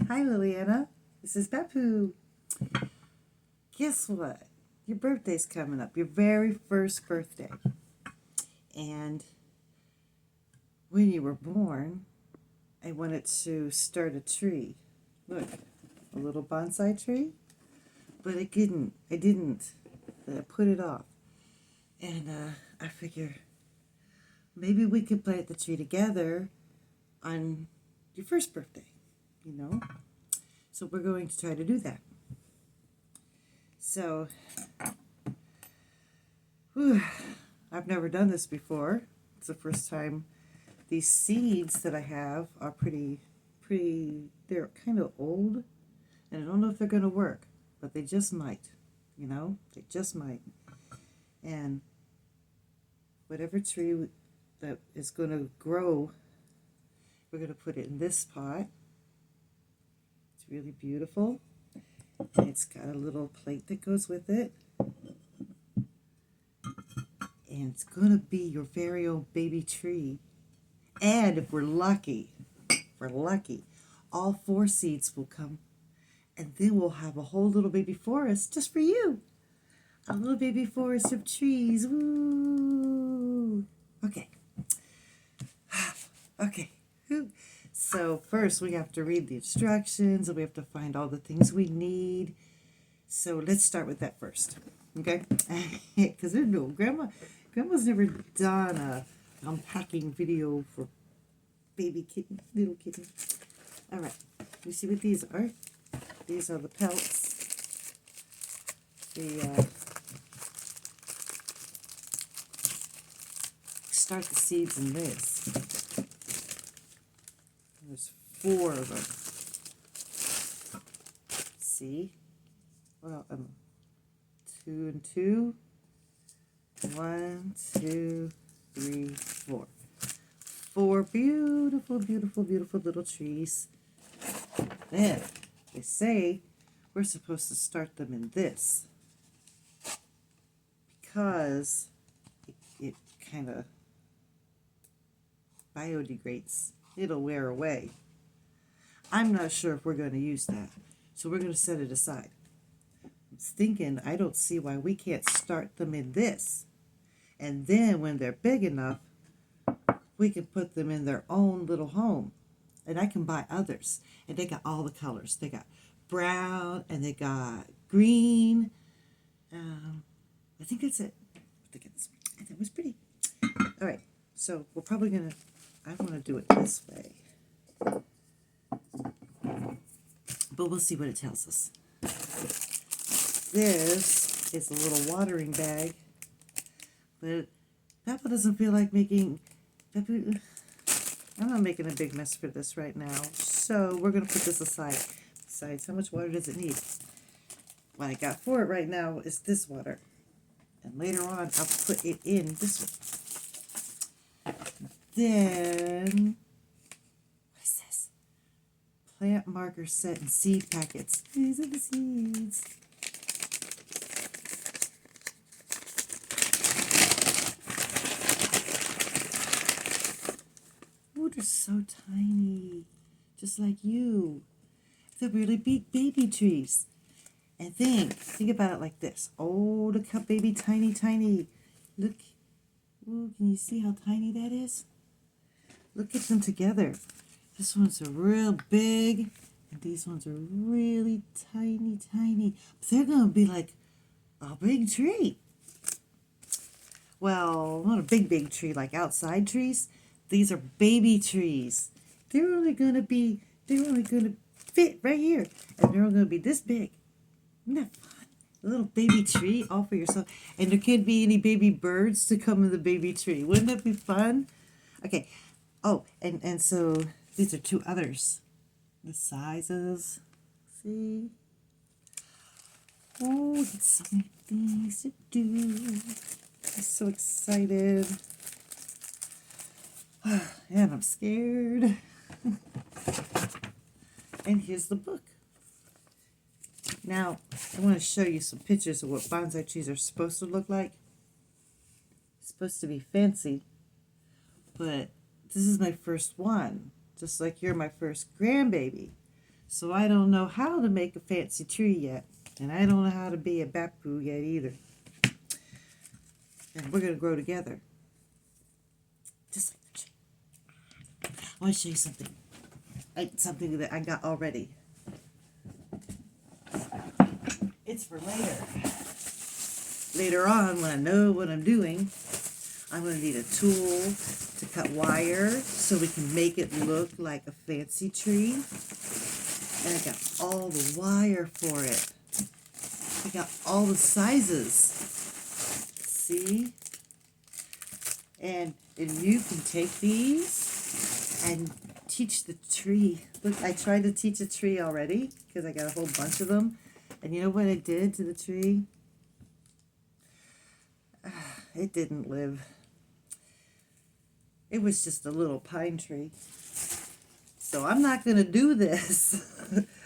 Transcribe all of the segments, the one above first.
Hi, Liliana. This is Beppu. Guess what? Your birthday's coming up, your very first birthday. And when you were born, I wanted to start a tree. Look, a little bonsai tree. But I didn't. I put it off. And I figure maybe we could plant the tree together on your first birthday, you know? So we're going to try to do that. So, I've never done this before. It's the first time. These seeds that I have are pretty, they're kind of old. And I don't know if they're going to work, but they just might, they just might. And whatever tree that is going to grow, we're going to put it in this pot. It's really beautiful. And it's got a little plate that goes with it. And it's going to be your very own baby tree. And if we're lucky, all 4 seeds will come. And then we'll have a whole little baby forest just for you. A little baby forest of trees. Woo! Okay. Okay. So first we have to read the instructions and we have to find all the things we need. So let's start with that first. Okay? Because Grandma's never done a unpacking video for little kitten. All right. You see what these are? These are the pelts. Start the seeds in this. There's 4 of them. See? Well, 2 and 2. 1, 2, 3, 4. 4 beautiful, beautiful, beautiful little trees. Then they say we're supposed to start them in this because it kind of biodegrades. It'll wear away. I'm not sure if we're going to use that, so we're going to set it aside. I was thinking, I don't see why we can't start them in this, and then when they're big enough, we can put them in their own little home. And I can buy others. And they got all the colors. They got brown and they got green. I think that's it. Look at this. That was pretty. All right. So we're probably going to, I want to do it this way. But we'll see what it tells us. This is a little watering bag. But Papa doesn't feel like making... I'm not making a big mess for this right now, so we're going to put this aside. Besides, how much water does it need? What I got for it right now is this water. And later on, I'll put it in this one. Then, what is this? Plant marker set and seed packets. These are the seeds. They're so tiny, just like you. They're really big baby trees. And think about it like this. Oh, look how baby tiny. Look, ooh, can you see how tiny that is? Look at them together. This one's a real big, and these ones are really tiny. But they're going to be like a big tree. Well, not a big tree like outside trees. These are baby trees. They're only going to fit right here. And they're only going to be this big. Isn't that fun? A little baby tree all for yourself. And there can't be any baby birds to come in the baby tree. Wouldn't that be fun? Okay. Oh, and so these are 2 others. The sizes. See? Oh, there's so many things to do. I'm so excited. And I'm scared. And here's the book. Now, I want to show you some pictures of what bonsai trees are supposed to look like. It's supposed to be fancy, but this is my first one, just like you're my first grandbaby. So I don't know how to make a fancy tree yet. And I don't know how to be a bapu yet either. And we're going to grow together. Just like the tree. I want to show you something. Something that I got already. It's for later. Later on, when I know what I'm doing, I'm going to need a tool to cut wire so we can make it look like a fancy tree. And I got all the wire for it. I got all the sizes. See? And you can take these and teach the tree. Look, I tried to teach a tree already because I got a whole bunch of them. And you know what I did to the tree? It didn't live. It was just a little pine tree. So I'm not going to do this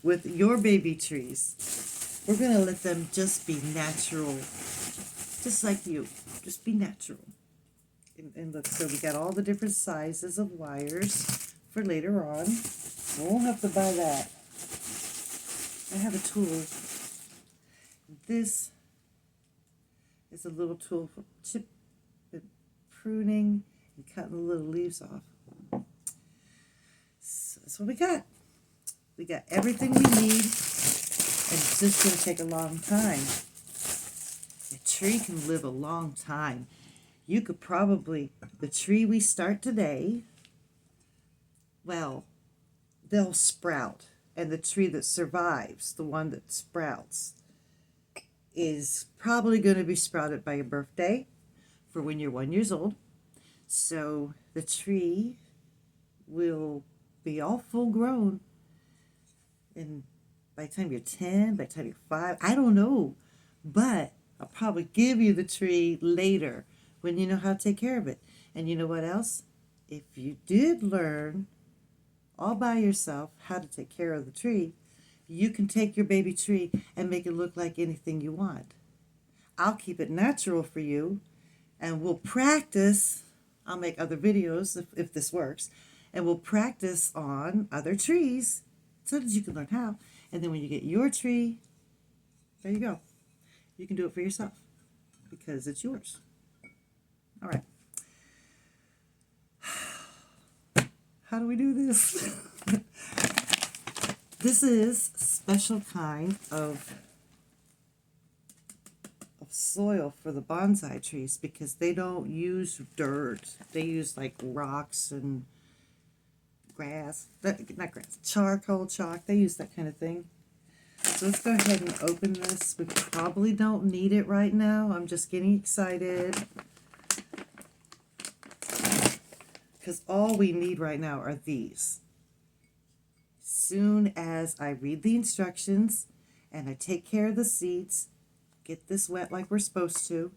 with your baby trees. We're going to let them just be natural. Just like you. Just be natural. And look, so we got all the different sizes of wires for later on. We won't have to buy that. I have a tool. This is a little tool for pruning and cutting the little leaves off. So that's what we got. We got everything we need, and it's just going to take a long time. A tree can live a long time. You could probably, the tree we start today, well, they'll sprout. And the tree that survives, the one that sprouts, is probably going to be sprouted by your birthday for when you're 1 year old. So the tree will be all full grown. And by the time you're 10, by the time you're 5, I don't know. But I'll probably give you the tree later when you know how to take care of it. And you know what else? If you did learn all by yourself how to take care of the tree, you can take your baby tree and make it look like anything you want. I'll keep it natural for you, and we'll practice. I'll make other videos if this works, and we'll practice on other trees so that you can learn how. And then when you get your tree, there you go. You can do it for yourself because it's yours. All right. How do we do this? This is a special kind of soil for the bonsai trees because they don't use dirt. They use like rocks and grass. Not grass, charcoal, chalk. They use that kind of thing. So let's go ahead and open this. We probably don't need it right now. I'm just getting excited. Because all we need right now are these. Soon as I read the instructions and I take care of the seeds, get this wet like we're supposed to,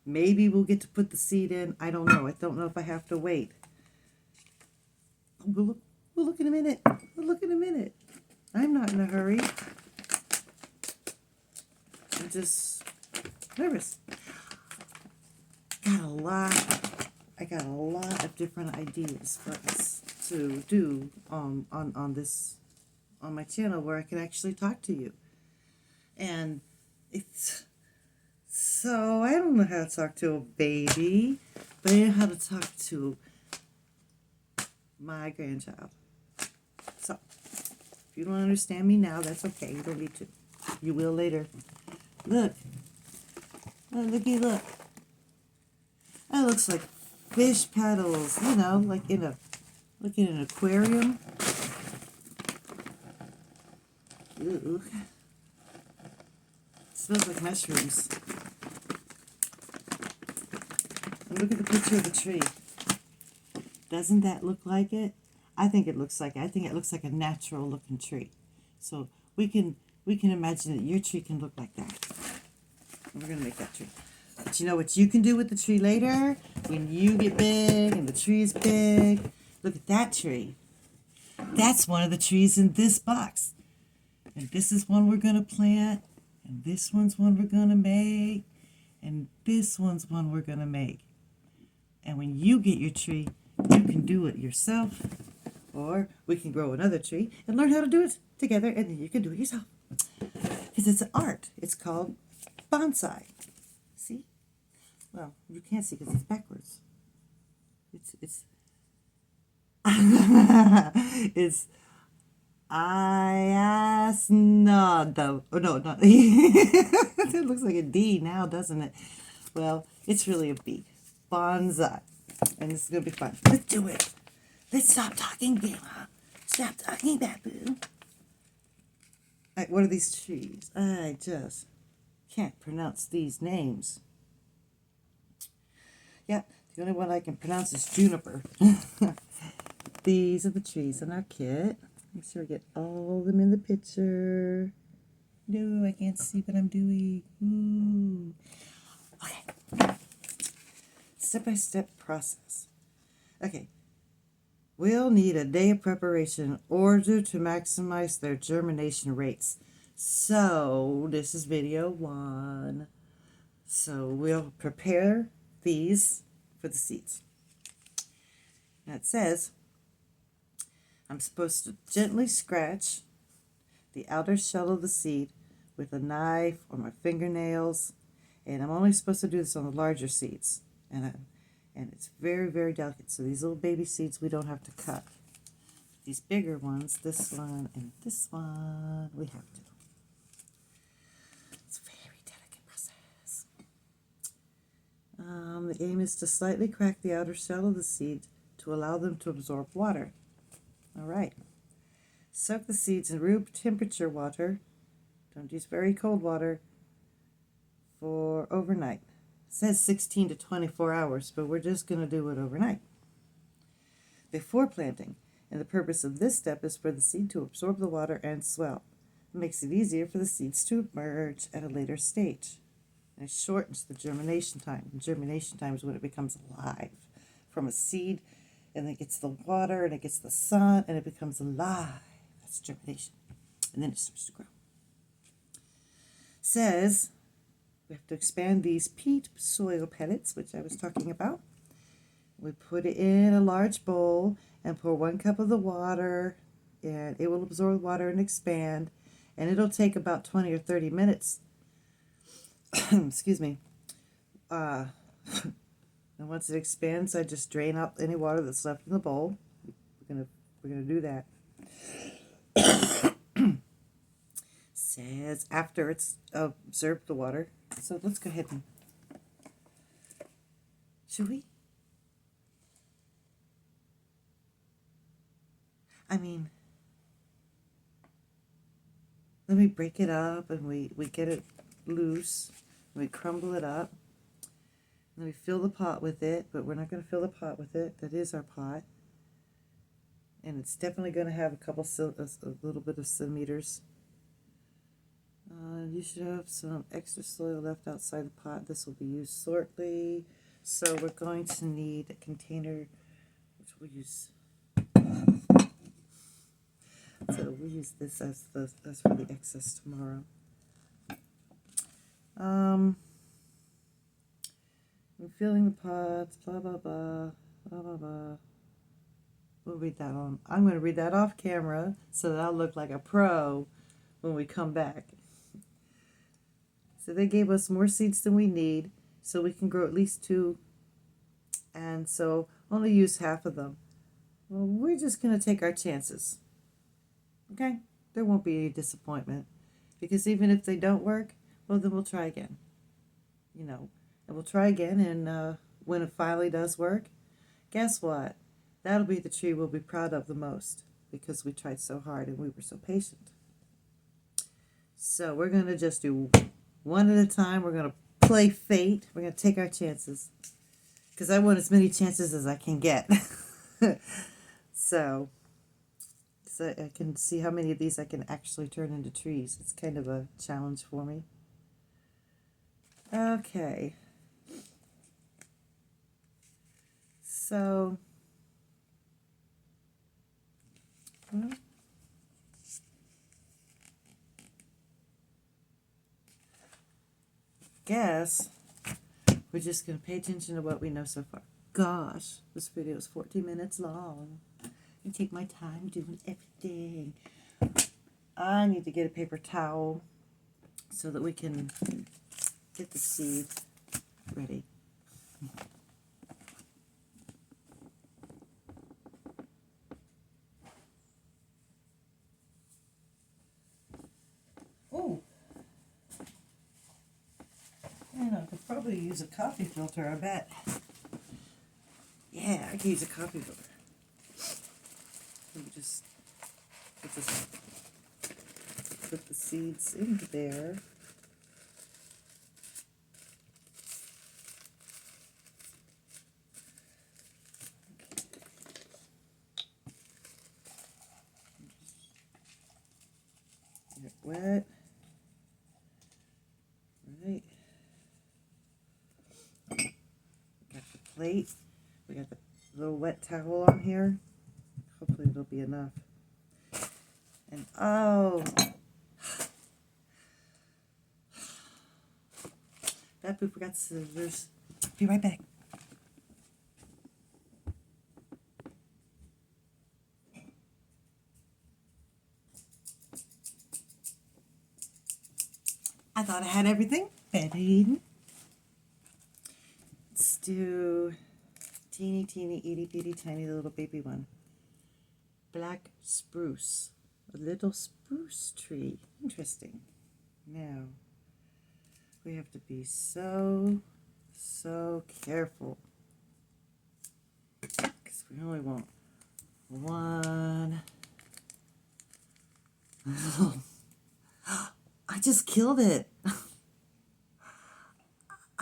maybe we'll get to put the seed in. I don't know. I don't know if I have to wait. We'll look in a minute. We'll look in a minute. I'm not in a hurry. I'm just nervous. I got a lot of different ideas for us to do on my channel where I can actually talk to you. And it's so I don't know how to talk to a baby, but I know how to talk to my grandchild. So if you don't understand me now, that's okay. You don't need to. You will later. Look. Oh, looky, look. That looks like fish paddles, you know, like in an aquarium. Ooh. Smells like mushrooms. And look at the picture of the tree. Doesn't that look like it? I think it looks like it. I think it looks like a natural looking tree. So we can imagine that your tree can look like that. And we're gonna make that tree. But you know what you can do with the tree later? When you get big and the tree is big, look at that tree. That's one of the trees in this box. And this is one we're going to plant. And this one's one we're going to make. And this one's one we're going to make. And when you get your tree, you can do it yourself Or we can grow another tree and learn how to do it together, and then you can do it yourself. Because it's an art. It's called bonsai. See? Well, you can't see because it's backwards. It's it's Ayasnada. Oh no, not it looks like a D now, doesn't it? Well, it's really a B. Bonsai. And this is gonna be fun. Let's do it. Let's stop talking, Bella. Stop talking, Babu. Right, what are these trees? I just can't pronounce these names. Yeah, the only one I can pronounce is juniper. These are the trees in our kit. Make sure I get all of them in the picture. No, I can't see what I'm doing. Ooh. Okay. Step-by-step process. Okay. We'll need a day of preparation in order to maximize their germination rates. So, this is video 1. So, we'll prepare these for the seeds. Now it says, I'm supposed to gently scratch the outer shell of the seed with a knife or my fingernails. And I'm only supposed to do this on the larger seeds. And it's very, very delicate. So these little baby seeds we don't have to cut. These bigger ones, this one and this one, we have to. It's a very delicate process. The aim is to slightly crack the outer shell of the seed to allow them to absorb water. All right. Soak the seeds in room temperature water. Don't use very cold water for overnight. It says 16 to 24 hours, but we're just going to do it overnight. Before planting, and the purpose of this step is for the seed to absorb the water and swell. It makes it easier for the seeds to emerge at a later stage. And it shortens the germination time. And germination time is when it becomes alive. From a seed, and it gets the water, and it gets the sun, and it becomes alive. That's germination. And then it starts to grow. It says we have to expand these peat soil pellets, which I was talking about. We put it in a large bowl and pour 1 cup of the water, and it will absorb water and expand, and it'll take about 20 or 30 minutes. Excuse me. And once it expands, I just drain out any water that's left in the bowl. We're gonna do that. Says after it's absorbed the water. So let's go ahead and, should we? Then we break it up and we get it loose. We crumble it up. And then we fill the pot with it, but we're not going to fill the pot with it. That is our pot. And it's definitely going to have a little bit of centimeters. You should have some extra soil left outside the pot. This will be used shortly. So we're going to need a container, which we'll use. So we'll use this as for the excess tomorrow. I'm filling the pots, blah, blah, blah, blah, blah, blah. We'll read that on. I'm going to read that off camera so that I'll look like a pro when we come back. So they gave us more seeds than we need, so we can grow at least 2. And so only use half of them. Well, we're just going to take our chances. Okay? There won't be any disappointment. Because even if they don't work, well, then we'll try again. And we'll try again, and when it finally does work, guess what? That'll be the tree we'll be proud of the most, because we tried so hard and we were so patient. So we're going to just do one at a time. We're going to play fate. We're going to take our chances, because I want as many chances as I can get. So I can see how many of these I can actually turn into trees. It's kind of a challenge for me. Okay. So, well, guess we're just going to pay attention to what we know so far. Gosh, this video is 14 minutes long. I take my time doing everything. I need to get a paper towel so that we can get the seed ready. Oh, and I could probably use a coffee filter, I bet. Yeah, I could use a coffee filter. Let me just put the seeds into there. Get it wet. Right. Got the plate. We got the little wet towel on here. Hopefully it'll be enough. And oh, that boo forgot scissors. Be right back. I thought I had everything ready. Let's do teeny, itty bitty, tiny little baby one. Black spruce. A little spruce tree. Interesting. Now, we have to be so careful. Because we only want one. I just killed it.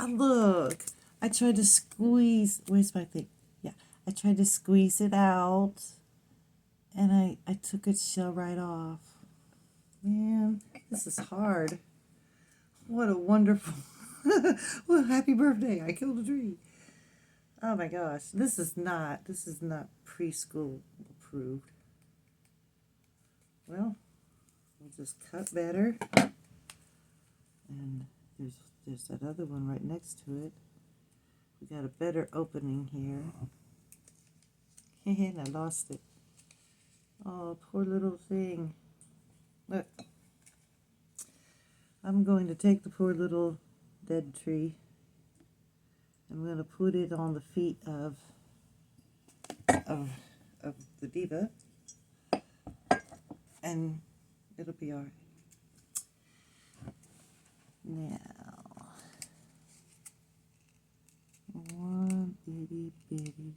Look. I tried to squeeze. Where's my thing? Yeah. I tried to squeeze it out. And I took its shell right off. Man, this is hard. What a wonderful, well, happy birthday. I killed a tree. Oh my gosh. This is not preschool approved. Well, we'll just cut better. And there's that other one right next to it. We got a better opening here. And I lost it. Oh, poor little thing. Look. I'm going to take the poor little dead tree. I'm going to put it on the feet of the diva. And it'll be alright. Now, one itty bitty,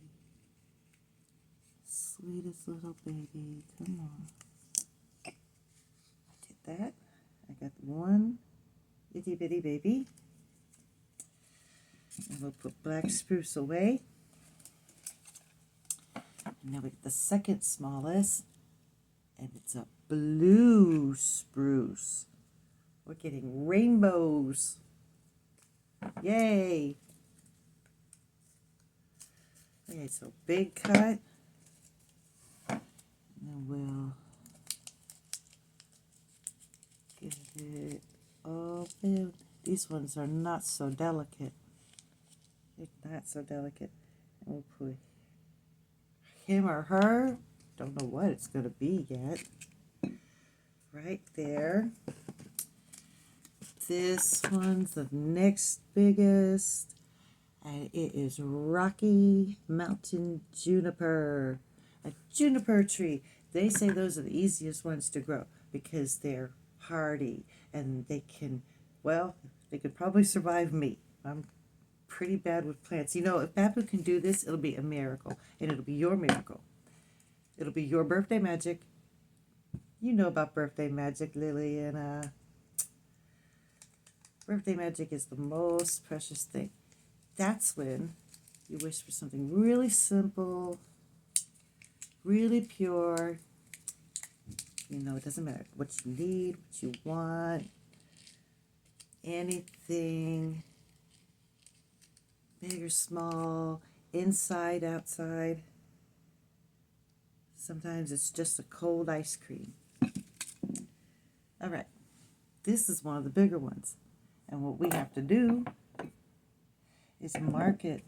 sweetest little baby. Come on. I did that. I got one itty bitty baby. And we'll put black spruce away. And now we get the second smallest. And it's a blue spruce. We're getting rainbows. Yay. Okay, so big cut. And then we'll get it open. These ones are not so delicate. They're not so delicate. And we'll put him or her. Don't know what it's going to be yet. Right there. This one's the next biggest. And it is Rocky Mountain Juniper. A juniper tree. They say those are the easiest ones to grow because they're hardy and they can, well, they could probably survive me. I'm pretty bad with plants. You know, if Babu can do this, it'll be a miracle. And it'll be your miracle. It'll be your birthday magic. You know about birthday magic, Lily, and birthday magic is the most precious thing. That's when you wish for something really simple, really pure. You know, it doesn't matter what you need, what you want, anything, big or small, inside, outside. Sometimes it's just a cold ice cream. All right, this is one of the bigger ones. And what we have to do is mark it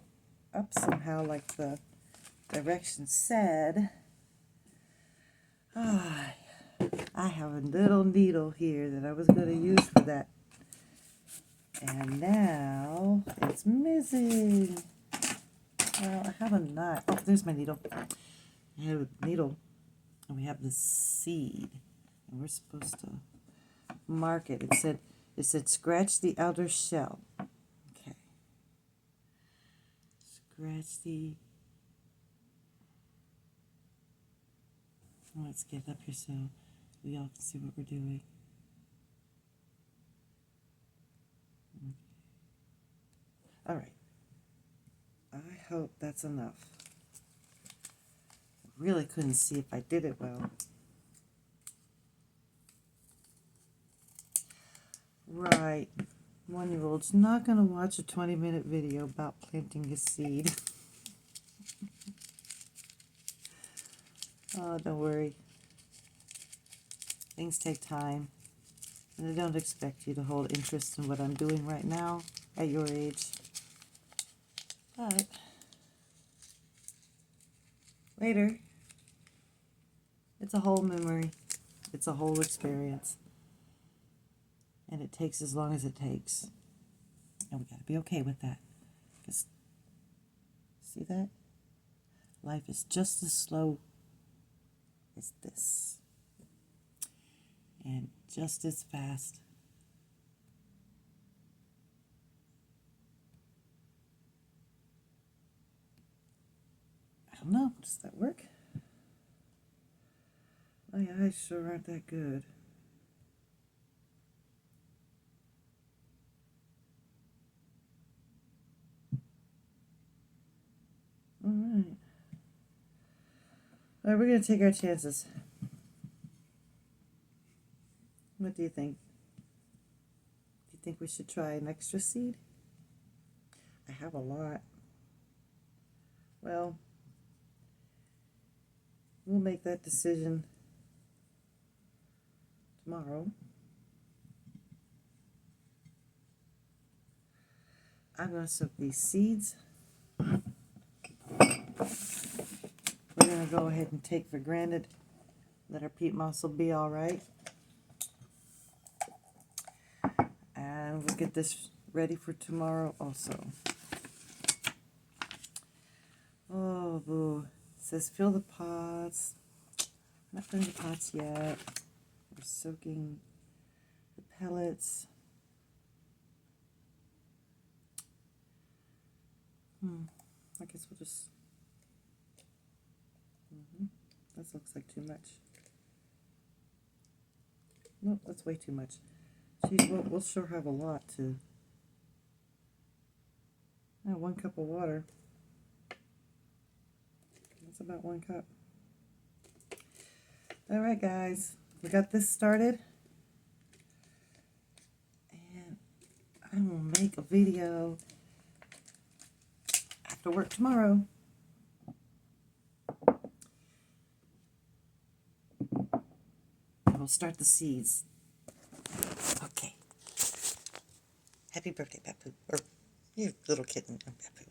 up somehow like the directions said. I have a little needle here that I was going to use for that. And now it's missing. Well, I have a knot. Oh, there's my needle. I have a needle, and we have the seed, and we're supposed to mark it. It said scratch the outer shell. Okay. Scratch the. Let's get it up here so we all can see what we're doing. All right. I hope that's enough. I really couldn't see if I did it well. Right. 1-year-old's not going to watch a 20-minute video about planting a seed. Oh, don't worry. Things take time. And I don't expect you to hold interest in what I'm doing right now at your age. But later, it's a whole memory. It's a whole experience. And it takes as long as it takes. And we got to be okay with that. Because, see that? Life is just as slow as this. And just as fast. I don't know. Does that work? My eyes sure aren't that good. All right. All right, we're going to take our chances. What do you think? Do you think we should try an extra seed? I have a lot. Well, we'll make that decision tomorrow. I'm going to soak these seeds. We're going to go ahead and take for granted that our peat moss will be all right. And we'll get this ready for tomorrow also. Oh, boo. It says fill the pots. Not filling the pots yet. We're soaking the pellets. I guess we'll just... This looks like too much. Nope, that's way too much. Geez, we'll sure have a lot to... 1 cup of water. That's about 1 cup. All right, guys. We got this started. And I will make a video after work tomorrow. And we'll start the seeds. Okay. Happy birthday, Papu. Or you little kitten, Papu.